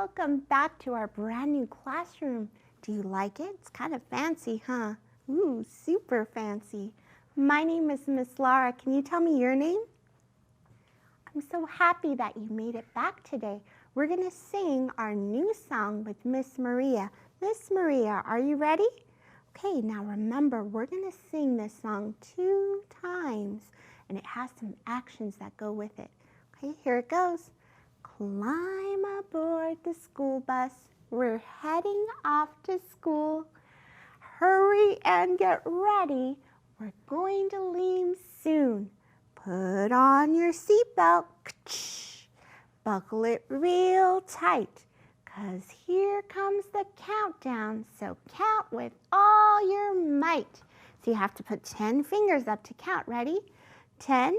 welcome back to our brand new classroom. Do you like it? It's kind of fancy, huh? Ooh, super fancy. My name is Miss Lara. Can you tell me your name? I'm so happy that you made it back today. We're going to sing our new song with Miss Maria. Miss Maria, are you ready? Okay, now remember, we're going to sing this song 2 times, and it has some actions that go with it. Okay, here it goes. Climb aboard the school bus. We're heading off to school. Hurry and get ready. We're going to leave soon. Put on your seatbelt. Buckle it real tight, 'cause here comes the countdown, so count with all your might. So you have to put 10 fingers up to count. Ready? 10,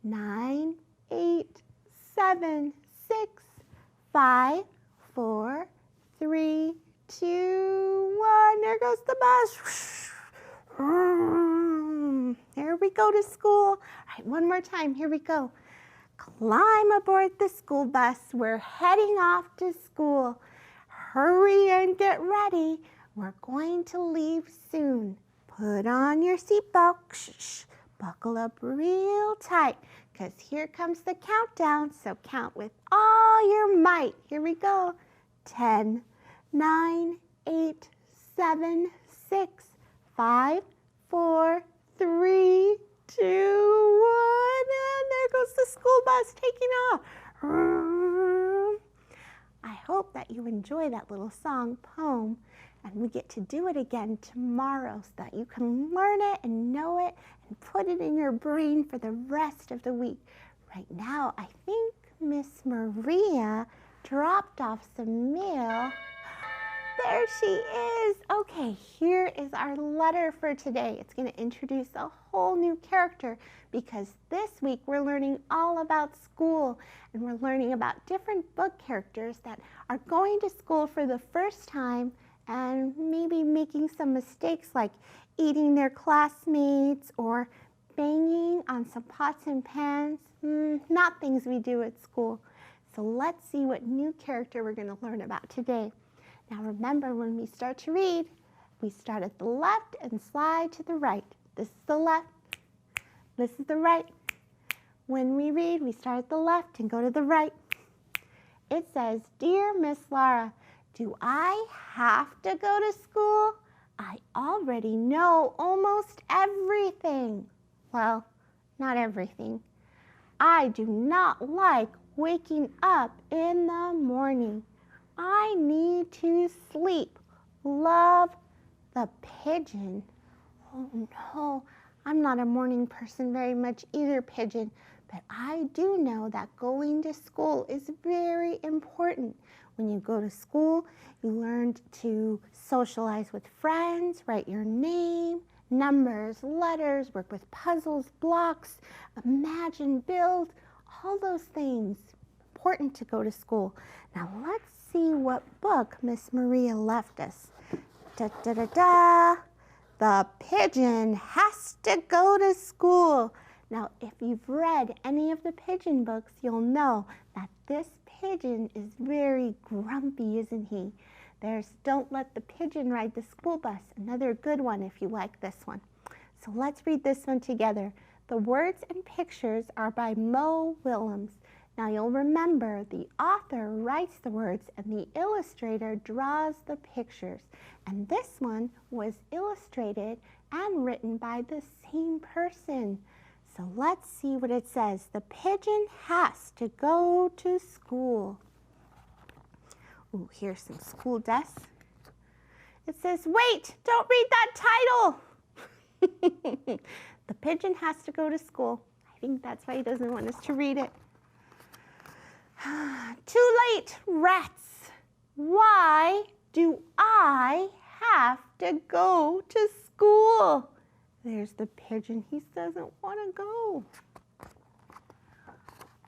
9, 8, 7, 6, 5, 4, 3, 2, 1. There goes the bus. Here we go to school. All right, one more time. Here we go. Climb aboard the school bus. We're heading off to school. Hurry and get ready. We're going to leave soon. Put on your seatbelt. Buckle up real tight, 'cause here comes the countdown, so count with all your might. Here we go. 10, 9, 8, 7, 6, 5, 4, 3, 2, 1, and there goes the school bus taking off. I hope that you enjoy that little song poem, and we get to do it again tomorrow so that you can learn it and know it and put it in your brain for the rest of the week. Right now, I think Miss Maria dropped off some mail. There she is. Okay, here is our letter for today. It's going to introduce a whole new character because this week we're learning all about school, and we're learning about different book characters that are going to school for the first time and maybe making some mistakes like eating their classmates or banging on some pots and pans. Not things we do at school. So let's see what new character we're going to learn about today. Now remember, when we start to read, we start at the left and slide to the right. This is the left. This is the right. When we read, we start at the left and go to the right. It says, "Dear Miss Lara, do I have to go to school? I already know almost everything." Well, not everything. "I do not like waking up in the morning. I need to sleep. Love, the Pigeon." Oh no, I'm not a morning person very much either, Pigeon, but I do know that going to school is very important. When you go to school, you learn to socialize with friends, write your name, numbers, letters, work with puzzles, blocks, imagine, build, all those things. Important to go to school. Now let's see what book Miss Maria left us. Da da da da. The Pigeon Has to Go to School. Now, if you've read any of the Pigeon books, you'll know that this pigeon is very grumpy, isn't he? There's Don't Let the Pigeon Ride the School Bus, another good one if you like this one. So let's read this one together. The words and pictures are by Willems. Now you'll remember the author writes the words and the illustrator draws the pictures. And this one was illustrated and written by the same person. So let's see what it says. The pigeon has to go to school. Ooh, here's some school desks. It says, "Wait, don't read that title." The pigeon has to go to school. I think that's why he doesn't want us to read it. Too late, rats. Why do I have to go to school? There's the pigeon. He doesn't want to go.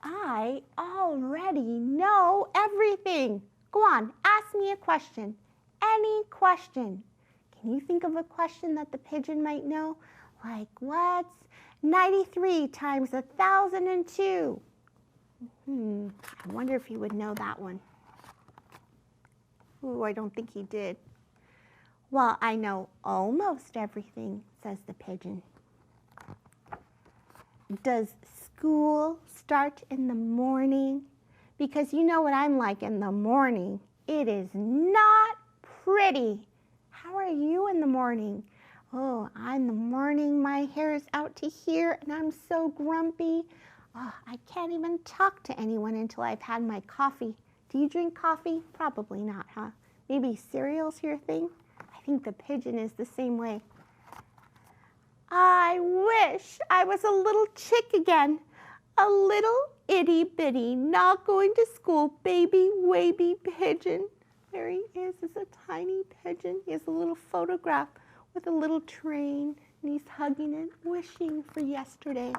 I already know everything. Go on, ask me a question. Any question. Can you think of a question that the pigeon might know? Like, what's 93 times 1,002? I wonder if you would know that one. Ooh, I don't think he did. Well, I know almost everything, says the pigeon. Does school start in the morning? Because you know what I'm like in the morning. It is not pretty. How are you in the morning? Oh, in the morning, my hair is out to here and I'm so grumpy. Oh, I can't even talk to anyone until I've had my coffee. Do you drink coffee? Probably not, huh? Maybe cereal's your thing? I think the pigeon is the same way. I wish I was a little chick again. A little itty bitty, not going to school, baby, wavy pigeon. There he is a tiny pigeon. He has a little photograph with a little train, and he's hugging it, wishing for yesterday.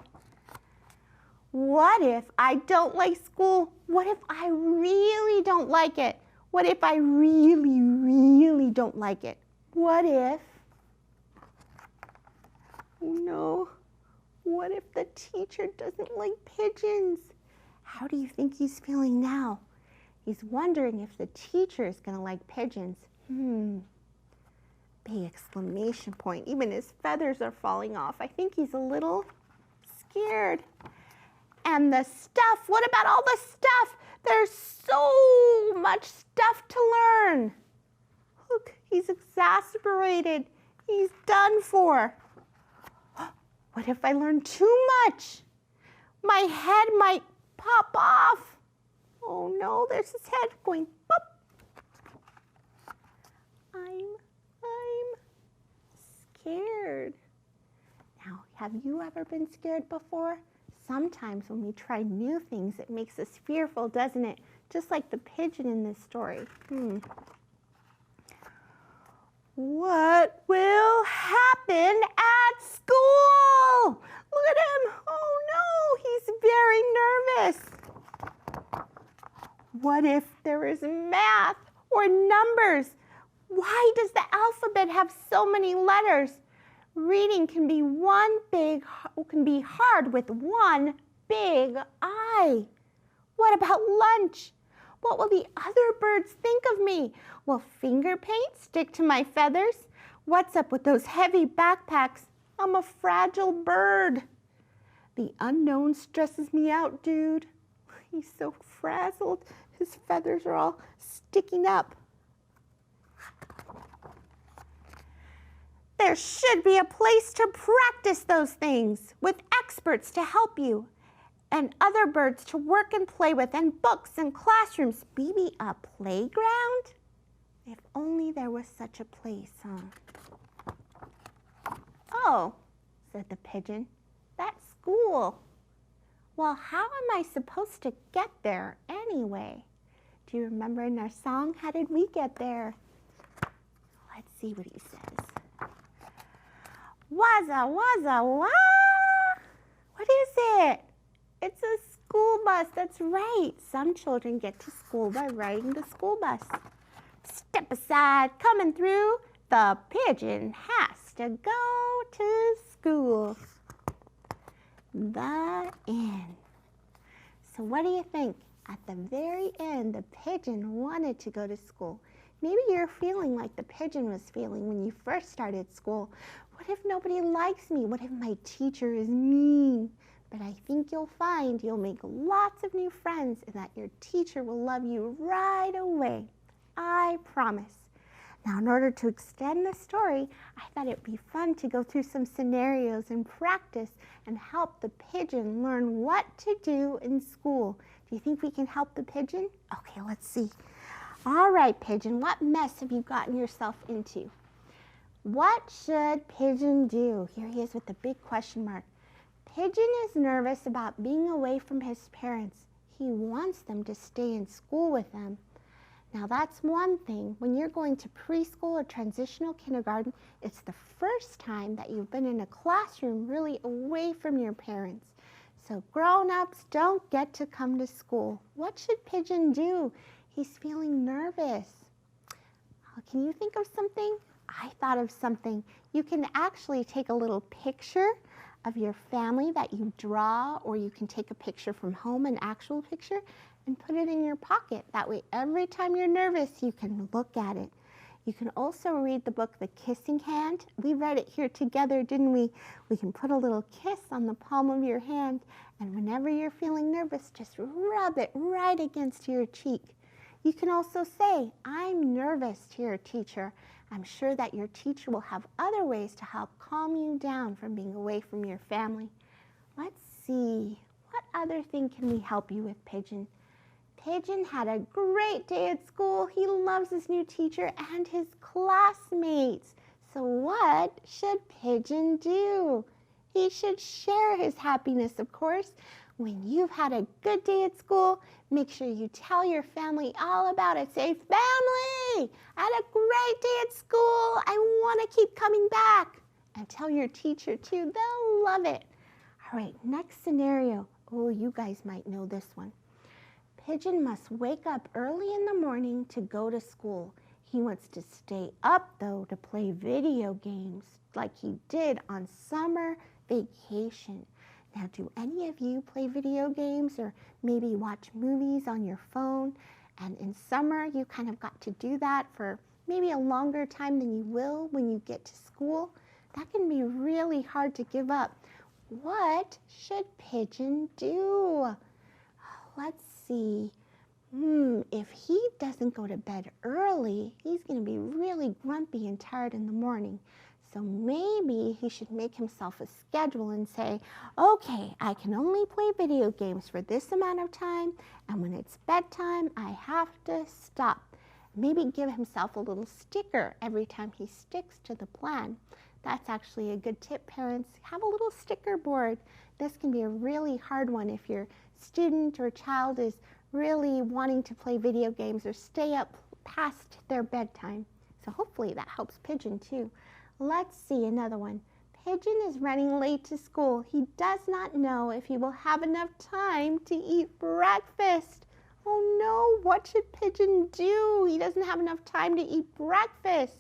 What if I don't like school? What if I really don't like it? What if I really, really don't like it? What if, oh no, what if the teacher doesn't like pigeons? How do you think he's feeling now? He's wondering if the teacher is going to like pigeons. Big exclamation point. Even his feathers are falling off. I think he's a little scared. And the stuff, what about all the stuff? There's so much stuff to learn. Look, he's exasperated. He's done for. What if I learn too much? My head might pop off. Oh no, there's his head going pop. I'm scared. Now, have you ever been scared before? Sometimes when we try new things, it makes us fearful, doesn't it? Just like the pigeon in this story. What will happen at school? Look at him. Oh no, he's very nervous. What if there is math or numbers? Why does the alphabet have so many letters? Reading can be hard with one big I. What about lunch? What will the other birds think of me? Will finger paint stick to my feathers? What's up with those heavy backpacks? I'm a fragile bird. The unknown stresses me out, dude. He's so frazzled. His feathers are all sticking up. There should be a place to practice those things with experts to help you and other birds to work and play with and books and classrooms. Maybe a playground? If only there was such a place, huh? Oh, said the pigeon, that's school. Well, how am I supposed to get there anyway? Do you remember in our song, how did we get there? Let's see what he says. Wazza, wazza, wah! What is it? It's a school bus, that's right. Some children get to school by riding the school bus. Step aside, coming through, the pigeon has to go to school. The end. So what do you think? At the very end, the pigeon wanted to go to school. Maybe you're feeling like the pigeon was feeling when you first started school. What if nobody likes me? What if my teacher is mean? But I think you'll find you'll make lots of new friends and that your teacher will love you right away. I promise. Now, in order to extend the story, I thought it'd be fun to go through some scenarios and practice and help the pigeon learn what to do in school. Do you think we can help the pigeon? Okay, let's see. All right, pigeon, what mess have you gotten yourself into? What should Pigeon do? Here he is with the big question mark. Pigeon is nervous about being away from his parents. He wants them to stay in school with them. Now that's one thing. When you're going to preschool or transitional kindergarten, it's the first time that you've been in a classroom really away from your parents. So grown-ups don't get to come to school. What should Pigeon do? He's feeling nervous. Can you think of something? I thought of something. You can actually take a little picture of your family that you draw, or you can take a picture from home, an actual picture, and put it in your pocket. That way, every time you're nervous, you can look at it. You can also read the book, The Kissing Hand. We read it here together, didn't we? We can put a little kiss on the palm of your hand, and whenever you're feeling nervous, just rub it right against your cheek. You can also say, I'm nervous, to your teacher. I'm sure that your teacher will have other ways to help calm you down from being away from your family. Let's see, what other thing can we help you with, Pigeon? Pigeon had a great day at school. He loves his new teacher and his classmates. So what should Pigeon do? He should share his happiness, of course. When you've had a good day at school, make sure you tell your family all about it. Say, family, I had a great day at school. I want to keep coming back. And tell your teacher too. They'll love it. All right, next scenario. Oh, you guys might know this one. Pigeon must wake up early in the morning to go to school. He wants to stay up, though, to play video games like he did on summer vacation. Now, do any of you play video games or maybe watch movies on your phone? And in summer, you kind of got to do that for maybe a longer time than you will when you get to school. That can be really hard to give up. What should Pigeon do? Let's see. If he doesn't go to bed early, he's going to be really grumpy and tired in the morning. So maybe he should make himself a schedule and say, okay, I can only play video games for this amount of time, and when it's bedtime, I have to stop. Maybe give himself a little sticker every time he sticks to the plan. That's actually a good tip, parents. Have a little sticker board. This can be a really hard one if your student or child is really wanting to play video games or stay up past their bedtime. So hopefully that helps Pigeon too. Let's see another one. Pigeon is running late to school. He does not know if he will have enough time to eat breakfast. Oh no, what should Pigeon do? He doesn't have enough time to eat breakfast.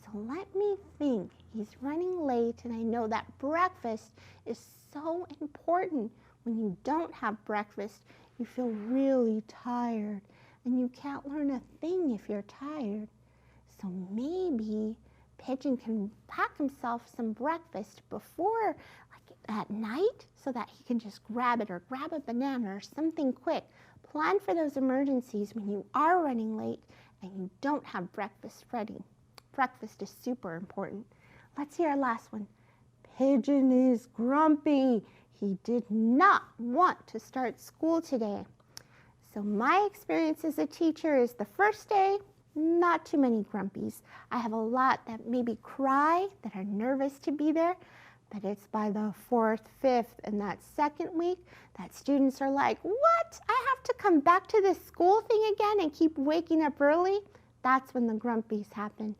So let me think. He's running late, and I know that breakfast is so important. When you don't have breakfast, you feel really tired, and you can't learn a thing if you're tired. So maybe Pigeon can pack himself some breakfast before, like at night, so that he can just grab it or grab a banana or something quick. Plan for those emergencies when you are running late and you don't have breakfast ready. Breakfast is super important. Let's hear our last one. Pigeon is grumpy. He did not want to start school today. So my experience as a teacher is the first day, not too many grumpies. I have a lot that maybe cry, that are nervous to be there, but it's by the 4th, 5th, and that second week that students are like, what? I have to come back to this school thing again and keep waking up early? That's when the grumpies happen.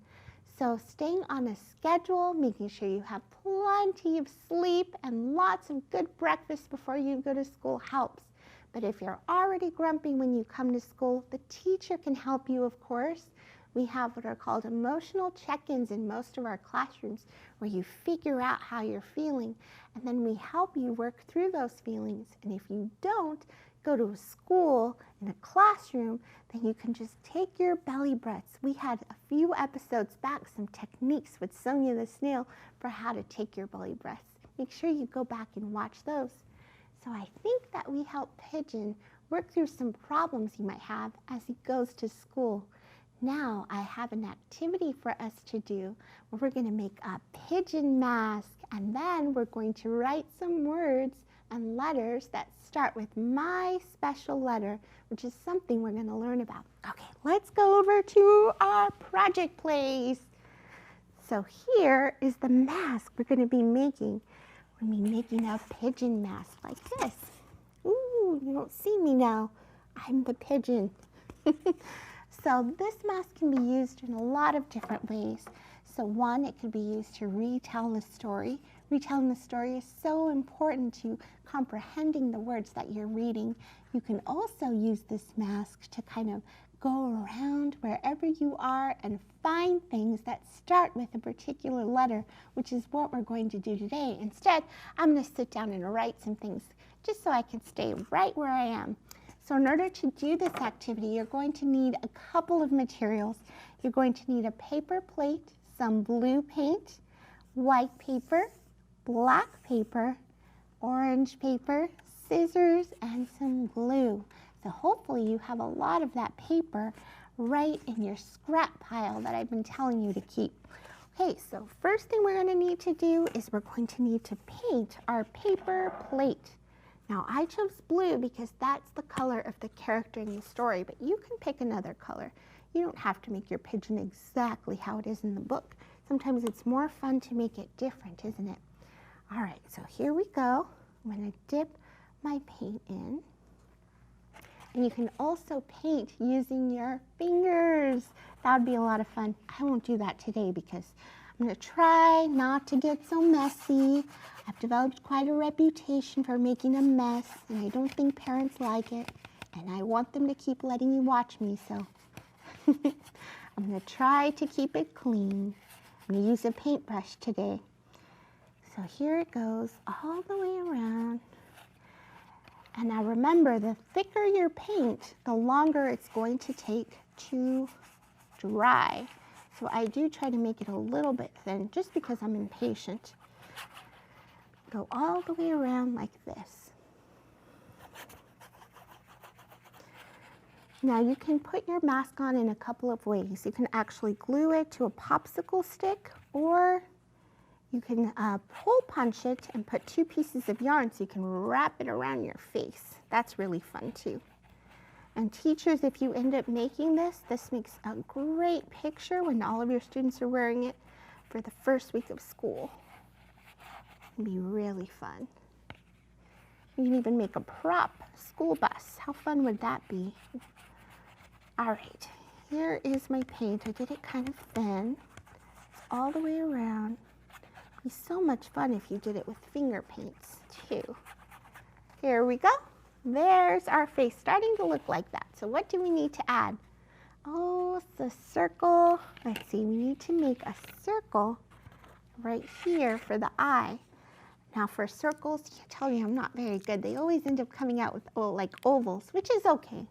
So staying on a schedule, making sure you have plenty of sleep and lots of good breakfast before you go to school helps. But if you're already grumpy when you come to school, the teacher can help you, of course. We have what are called emotional check-ins in most of our classrooms, where you figure out how you're feeling, and then we help you work through those feelings. And if you don't go to a school, in a classroom, then you can just take your belly breaths. We had a few episodes back, some techniques with Sonia the Snail for how to take your belly breaths. Make sure you go back and watch those. So I think that we help Pigeon work through some problems he might have as he goes to school. Now I have an activity for us to do where we're going to make a pigeon mask, and then we're going to write some words and letters that start with my special letter, which is something we're going to learn about. Okay, let's go over to our project place. So here is the mask we're going to be making. We're going to be making a pigeon mask like this. Ooh, you don't see me now. I'm the pigeon. So this mask can be used in a lot of different ways. So one, it could be used to retell the story. Retelling the story is so important to comprehending the words that you're reading. You can also use this mask to kind of go around wherever you are and find things that start with a particular letter, which is what we're going to do today. Instead, I'm going to sit down and write some things just so I can stay right where I am. So in order to do this activity, you're going to need a couple of materials. You're going to need a paper plate, some blue paint, white paper, black paper, orange paper, scissors, and some glue. So hopefully you have a lot of that paper right in your scrap pile that I've been telling you to keep. Okay, so first thing we're going to need to do is we're going to need to paint our paper plate. Now I chose blue because that's the color of the character in the story, but you can pick another color. You don't have to make your pigeon exactly how it is in the book. Sometimes it's more fun to make it different, isn't it? All right, so here we go. I'm going to dip my paint in. And you can also paint using your fingers. That would be a lot of fun. I won't do that today because I'm going to try not to get so messy. I've developed quite a reputation for making a mess, and I don't think parents like it. And I want them to keep letting you watch me, so I'm going to try to keep it clean. I'm going to use a paintbrush today. So here it goes all the way around. And now remember, the thicker your paint, the longer it's going to take to dry. So I do try to make it a little bit thin just because I'm impatient. Go all the way around like this. Now you can put your mask on in a couple of ways. You can actually glue it to a popsicle stick, or you can hole punch it and put 2 pieces of yarn so you can wrap it around your face. That's really fun too. And teachers, if you end up making this, this makes a great picture when all of your students are wearing it for the first week of school. It'd be really fun. You can even make a prop school bus. How fun would that be? All right, here is my paint. I did it kind of thin. It's all the way around. It'd be so much fun if you did it with finger paints too. Here we go. There's our face starting to look like that. So what do we need to add? Oh, it's a circle. Let's see, we need to make a circle right here for the eye. Now for circles, I tell you I'm not very good. They always end up coming out with like ovals, which is okay.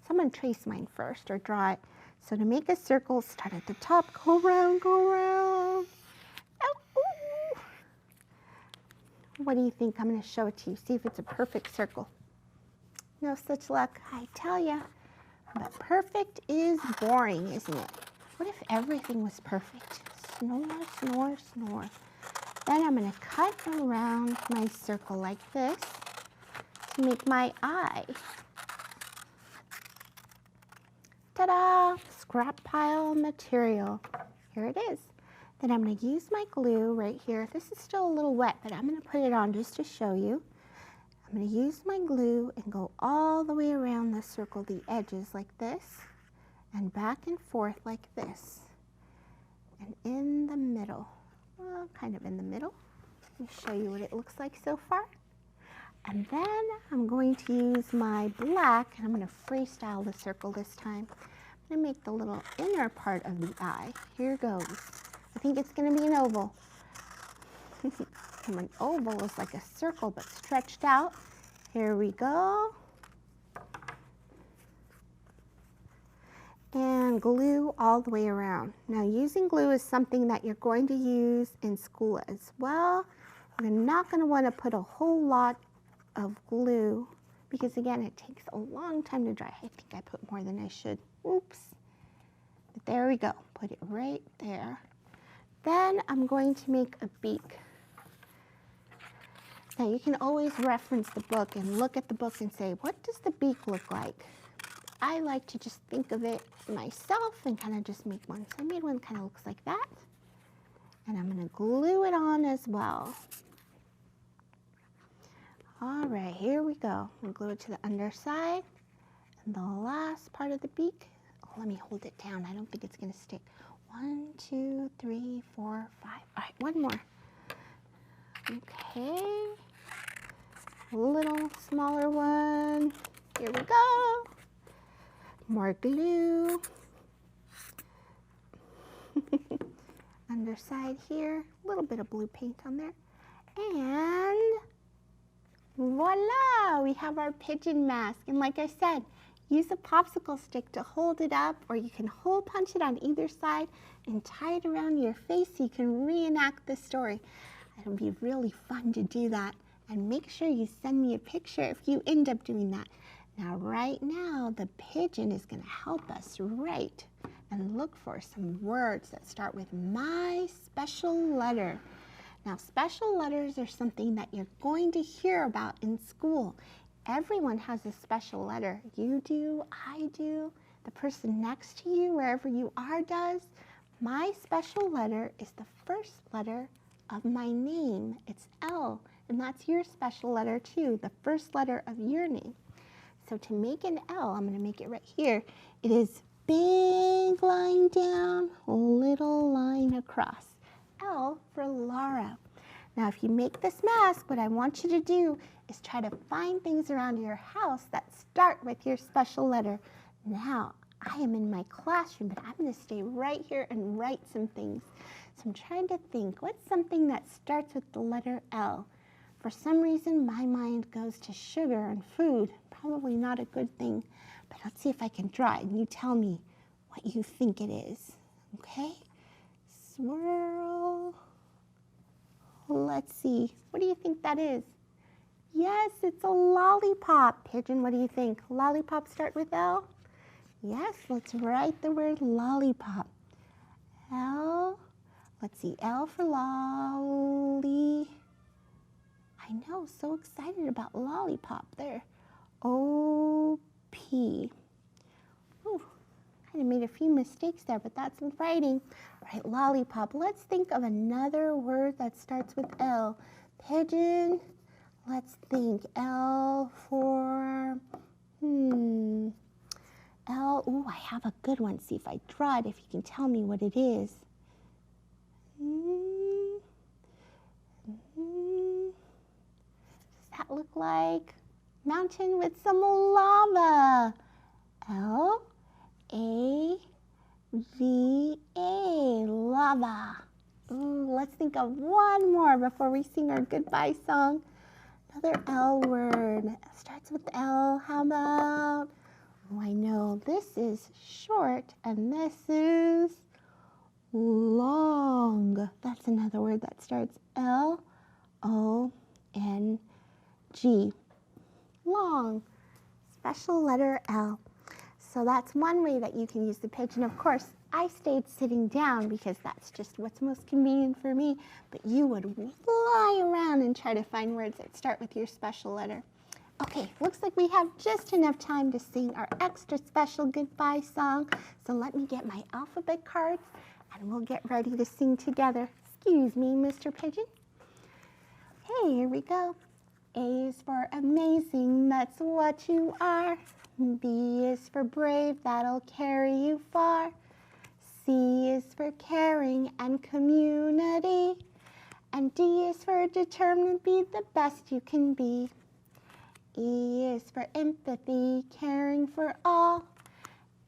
So I'm going to trace mine first or draw it. So to make a circle, start at the top, go around, go around. Oh, ooh. What do you think? I'm going to show it to you. See if it's a perfect circle. No such luck, I tell ya. But perfect is boring, isn't it? What if everything was perfect? Snore, snore, snore. Then I'm going to cut around my circle like this to make my eye. Ta-da! Scrap pile material. Here it is. Then I'm going to use my glue right here. This is still a little wet, but I'm going to put it on just to show you. I'm going to use my glue and go all the way around the circle, the edges like this, and back and forth like this. And in the middle, well, kind of in the middle. Let me show you what it looks like so far. And then I'm going to use my black, and I'm going to freestyle the circle this time. I'm going to make the little inner part of the eye. Here goes. I think it's going to be an oval. An oval is like a circle but stretched out. Here we go. And glue all the way around. Now using glue is something that you're going to use in school as well. You're not going to want to put a whole lot of glue because again it takes a long time to dry. I think I put more than I should. Oops. But there we go. Put it right there. Then I'm going to make a beak. Now you can always reference the book and look at the book and say, what does the beak look like? I like to just think of it myself and kind of just make one. So I made one that kind of looks like that. And I'm going to glue it on as well. All right, here we go. I'm going to glue it to the underside. And the last part of the beak, oh, let me hold it down. I don't think it's going to stick. 1, 2, 3, 4, 5. All right, one more. Okay. A little smaller one. Here we go. More glue. Underside here, a little bit of blue paint on there. And voila, we have our pigeon mask. And like I said, use a popsicle stick to hold it up, or you can hole punch it on either side and tie it around your face so you can reenact the story. It'll be really fun to do that. And make sure you send me a picture if you end up doing that. Now, right now, the pigeon is going to help us write and look for some words that start with my special letter. Now, special letters are something that you're going to hear about in school. Everyone has a special letter. You do, I do, the person next to you, wherever you are, does. My special letter is the first letter of my name. It's L, and that's your special letter too, the first letter of your name. So to make an L, I'm going to make it right here. It is big line down, little line across. L for Lara. Now if you make this mask, what I want you to do is try to find things around your house that start with your special letter. Now, I am in my classroom, but I'm going to stay right here and write some things. So I'm trying to think, what's something that starts with the letter L? For some reason, my mind goes to sugar and food. Probably not a good thing, but let's see if I can draw it, and you tell me what you think it is, okay? Swirl. Let's see, what do you think that is? Yes, it's a lollipop. Pigeon, what do you think? Lollipop start with L? Yes, let's write the word lollipop. L, let's see, L for lolly. I know, so excited about lollipop there. O-P. Ooh, kind of made a few mistakes there, but that's in writing. All right, lollipop. Let's think of another word that starts with L. Pigeon. Let's think. L for, L. Ooh, I have a good one. See if I draw it, if you can tell me what it is. Does that look like mountain with some lava? L-A-V-A, lava. Ooh, let's think of one more before we sing our goodbye song. Another L word. Starts with L. How about, oh, I know, this is short and this is long. That's another word that starts L-O-N-G. Long. Special letter L. So that's one way that you can use the pigeon. Of course, I stayed sitting down because that's just what's most convenient for me, but you would fly around and try to find words that start with your special letter. Okay, looks like we have just enough time to sing our extra special goodbye song. So let me get my alphabet cards and we'll get ready to sing together. Excuse me, Mr. Pigeon. Okay, here we go. A is for amazing, that's what you are. B is for brave, that'll carry you far. C is for caring and community. And D is for determined, be the best you can be. E is for empathy, caring for all.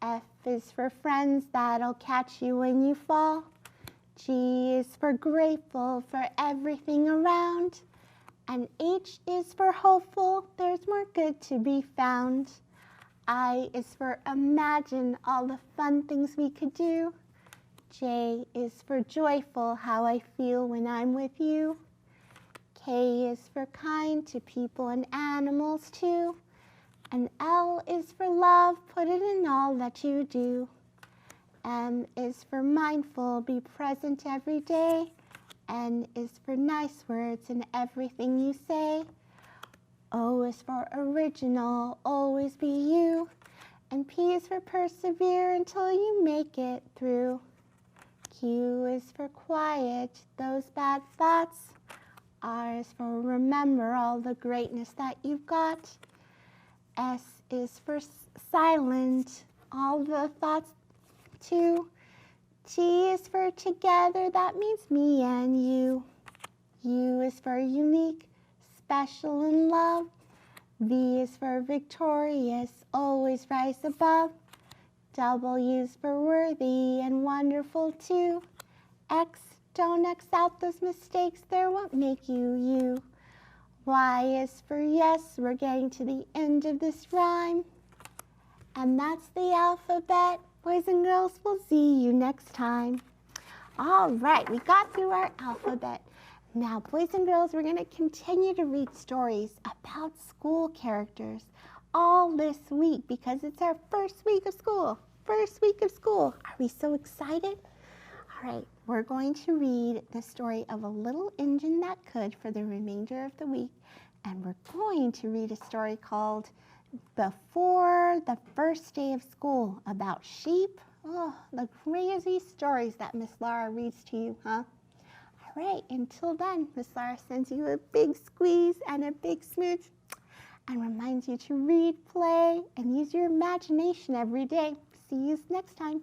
F is for friends, that'll catch you when you fall. G is for grateful for everything around. And H is for hopeful, there's more good to be found. I is for imagine all the fun things we could do. J is for joyful, how I feel when I'm with you. K is for kind to people and animals too. And L is for love, put it in all that you do. M is for mindful, be present every day. N is for nice words in everything you say. O is for original, always be you. And P is for persevere until you make it through. Q is for quiet, those bad thoughts. R is for remember all the greatness that you've got. S is for silent, all the thoughts too. T is for together, that means me and you. U is for unique, special in love. V is for victorious, always rise above. W's for worthy and wonderful too. X, don't X out those mistakes, they won't make you you. Y is for yes, we're getting to the end of this rhyme. And that's the alphabet. Boys and girls, we'll see you next time. All right, we got through our alphabet. Now, boys and girls, we're going to continue to read stories about school characters all this week because it's our first week of school. First week of school. Are we so excited? All right, we're going to read the story of a little engine that could for the remainder of the week. And we're going to read a story called Before the First Day of School about sheep. Oh, the crazy stories that Miss Lara reads to you, huh? All right, until then, Miss Lara sends you a big squeeze and a big smooch and reminds you to read, play, and use your imagination every day. See you next time.